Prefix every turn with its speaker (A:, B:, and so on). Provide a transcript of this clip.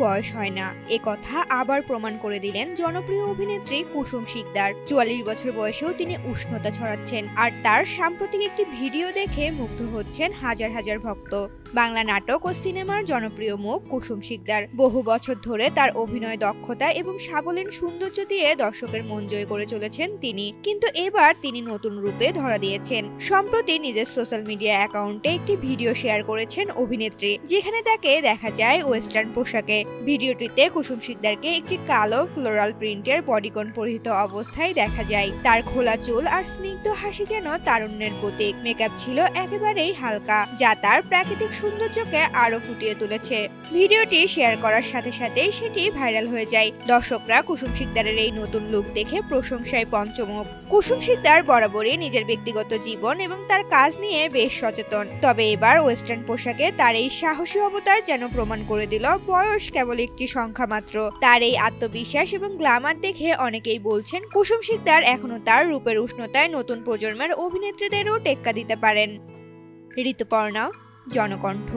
A: বয়স হয় না, কথা আবার প্রমাণ করে দিলেন জনপ্রিয় অভিনেত্রী কুসুম শিকদার। ৪৪ বছর বয়সেও তিনি উষ্ণতা ছড়াচ্ছেন, আর তার সাম্প্রতিক একটি ভিডিও দেখে মুগ্ধ হচ্ছেন হাজার হাজার ভক্ত। বাংলা নাটক ও সিনেমার জনপ্রিয় মুখ কুসুম শিকদার। বহু বছর ধরে তার অভিনয় দক্ষতা এবং সাবলীল সৌন্দর্য দিয়ে দর্শকের মন জয় করে চলেছেন তিনি, কিন্তু এবার তিনি নতুন রূপে ধরা দিয়েছেন। সম্প্রতি নিজের সোশ্যাল মিডিয়া অ্যাকাউন্টে একটি ভিডিও শেয়ার করেছেন অভিনেত্রী, যেখানে তাকে দেখা যায় ওয়েস্টার্ন পোশাকে। ভিডিওটিতে কুসুম শিকদারকে একটি কালো ফ্লোরাল প্রিন্টের বডিকন পরিহিত অবস্থায় দেখা যায়। তার খোলা চুল আর স্নিগ্ধ হাসি যেন তারুণ্যের প্রতীক। মেকআপ ছিল একেবারেই হালকা, যা তার প্রাকৃতিক সৌন্দর্যকে আরো ফুটিয়ে তুলেছে। ভিডিওটি শেয়ার করার সাথে সাথেই সেটি ভাইরাল হয়ে যায়। দর্শকরা কুসুম শিকদারের এই নতুন লুক দেখে প্রশংসায় পঞ্চমুখ। কুসুম শিকদার বরাবরই নিজের ব্যক্তিগত জীবন এবং তার কাজ নিয়ে বেশ সচেতন, তবে এবার ওয়েস্টার্ন পোশাকে তার এই সাহসী অবতার যেন প্রমাণ করে দিল বয়স কেবল একটি সংখ্যা মাত্র। তার এই আত্মবিশ্বাস এবং গ্ল্যামার দেখে অনেকেই বলছেন কুসুম শিকদার এখনো তার রূপের উষ্ণতায় নতুন প্রজন্মের অভিনেত্রীদেরও টেক্কা দিতে পারেন। ঋতুপর্ণা, জনকণ্ঠ।